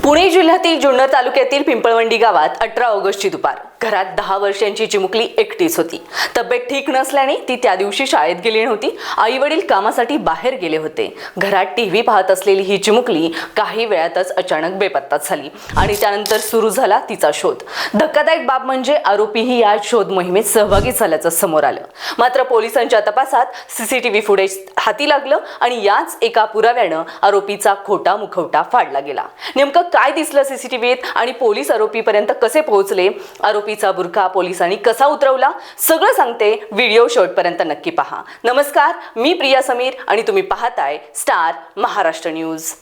पुणे जिल्ह्यातील जुन्नर तालुक्यातील पिंपळवंडी गावात 18 ऑगस्टची दुपार घरात 10 वर्षांची चिमुकली एकटीच होती. तब्येत ठीक नसल्याने ती त्या दिवशी शाळेत गेली नव्हती. आई वडील कामासाठी बाहेर गेले होते. घरात टीव्ही पाहत असलेली ही चिमुकली काही वेळातच अचानक बेपत्ता झाली आणि त्यानंतर सुरू झाला तिचा शोध. धक्कादायक बाब म्हणजे आरोपीही या शोध मोहिमेत सहभागी झाल्याचं समोर आलं. मात्र पोलिसांच्या तपासात सीसीटीव्ही फुटेज हाती लागलं आणि याच एका पुराव्यानं आरोपीचा खोटा मुखवटा फाडला गेला. नेमकं काय दिसलं सीसीटीव्हीत आणि पोलीस आरोपीपर्यंत कसे पोहोचले, आरोपीचा बुरखा पोलिसांनी कसा उतरवला, सगळं सांगते. व्हिडिओ शेवटपर्यंत नक्की पहा. नमस्कार, मी प्रिया समीर आणि तुम्ही पाहताय स्टार महाराष्ट्र न्यूज.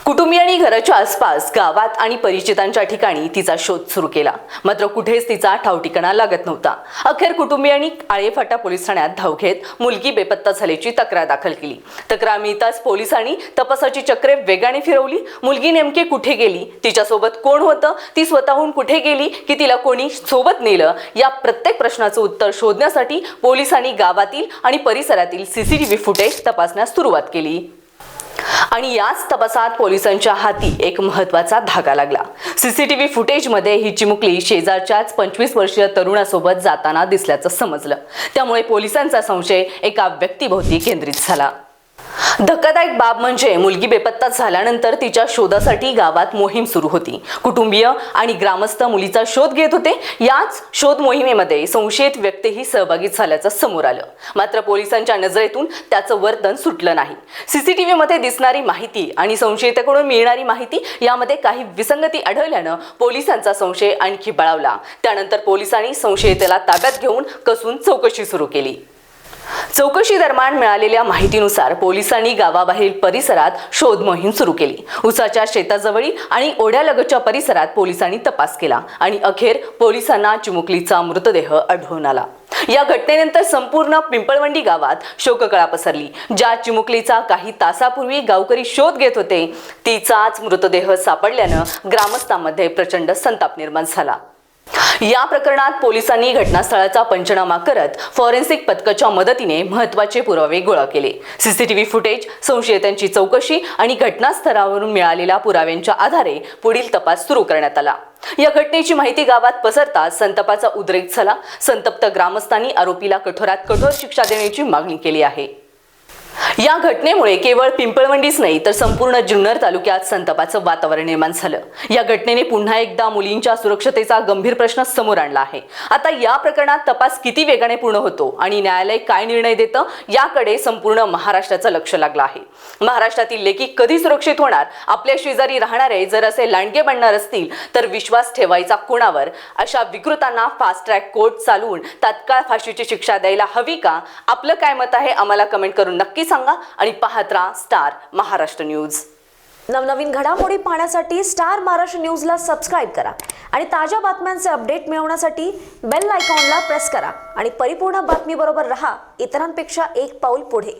कुटुंबियांनी घराच्या आसपास गावात आणि परिचितांच्या ठिकाणी तिचा शोध सुरू केला. मात्र कुठेच तिचा ठावठिकाणा लागत नव्हता. अखेर कुटुंबियांनी आळेफाटा पोलीस ठाण्यात धाव घेत मुलगी बेपत्ता झाल्याची तक्रार दाखल केली. तक्रार मिळताच पोलिसांनी तपासाची चक्रे वेगाने फिरवली. मुलगी नेमकी कुठे गेली, तिच्यासोबत कोण होतं, ती स्वतःहून कुठे गेली की तिला कोणी सोबत नेलं, या प्रत्येक प्रश्नाचं उत्तर शोधण्यासाठी पोलिसांनी गावातील आणि परिसरातील सीसीटीव्ही फुटेज तपासण्यास सुरुवात केली. आणि याच तपासात पोलिसांच्या हाती एक महत्त्वाचा धागा लागला. सीसीटीव्ही फुटेजमध्ये ही चिमुकली शेजारच्याच 25 वर्षीय तरुणासोबत जाताना दिसल्याचं समजलं. त्यामुळे पोलिसांचा संशय एका व्यक्तीभोवती केंद्रित झाला. धक्कादायक बाब म्हणजे मुलगी बेपत्ता झाल्यानंतर तिच्या शोधासाठी गावात मोहीम सुरू होती. कुटुंबीय आणि ग्रामस्थ मुलीचा शोध घेत होते. याच शोध मोहिमेमध्ये संशयित व्यक्तीही सहभागी झाल्याचं समोर आलं. मात्र पोलिसांच्या नजरेतून त्याचं वर्तन सुटलं नाही. सीसीटीव्हीमध्ये दिसणारी माहिती आणि संशयिताकडून मिळणारी माहिती यामध्ये काही विसंगती आढळल्यानं पोलिसांचा संशय आणखी बळावला. त्यानंतर पोलिसांनी संशयिताला ताब्यात घेऊन कसून चौकशी सुरू केली. चौकशी दरम्यान मिळालेल्या माहितीनुसार पोलिसांनी गावाबाहेरील परिसरात शोध मोहीम सुरू केली. उसाच्या शेताजवळील आणि ओढ्यालगतच्या परिसरात पोलिसांनी तपास केला आणि अखेर पोलिसांना चिमुकलीचा मृतदेह आढळून आला. या घटनेनंतर संपूर्ण पिंपळवंडी गावात शोककळा पसरली. ज्या चिमुकलीचा काही तासापूर्वी गावकरी शोध घेत होते तिचाच मृतदेह सापडल्यानं ग्रामस्थांमध्ये प्रचंड संताप निर्माण झाला. या प्रकरणात पोलिसांनी घटनास्थळाचा पंचनामा करत फॉरेन्सिक पथकाच्या मदतीने महत्त्वाचे पुरावे गोळा केले. सीसीटीव्ही फुटेज, संशयितांची चौकशी आणि घटनास्थळावरून मिळालेल्या पुराव्यांच्या आधारे पुढील तपास सुरू करण्यात आला. या घटनेची माहिती गावात पसरताच संतापाचा उद्रेक झाला. संतप्त ग्रामस्थांनी आरोपीला कठोरात कठोर शिक्षा देण्याची मागणी केली आहे. या घटनेमुळे केवळ पिंपळवंडीच नाही तर संपूर्ण जुन्नर तालुक्यात संतापाचं वातावरण निर्माण झालं. या घटनेने पुन्हा एकदा मुलींच्या सुरक्षतेचा गंभीर प्रश्न समोर आणला आहे. आता या प्रकरणात तपास किती वेगाने पूर्ण होतो आणि न्यायालय काय निर्णय देतं याकडे संपूर्ण महाराष्ट्राचं लक्ष लागलं आहे. महाराष्ट्रातील लेकी कधी सुरक्षित होणार, आपल्या शेजारी राहणारे जर असे लांडगे बनणार असतील तर विश्वास ठेवायचा कोणावर? अशा विकृतांना फास्ट ट्रॅक कोर्ट चालवून तात्काळ फाशीची शिक्षा द्यायला हवी का? आपलं काय मत आहे आम्हाला कमेंट करून नक्की सांगा आणि पाहत राहा स्टार महाराष्ट्र न्यूज. नवनवीन घडामोडी पाहण्यासाठी स्टार महाराष्ट्र न्यूजला सबस्क्राईब करा आणि ताज्या बातम्यांचे अपडेट मिळवण्यासाठी बेल आयकॉनला प्रेस करा आणि परिपूर्ण बातमीबरोबर रहा, इतरांपेक्षा एक पाऊल पुढे.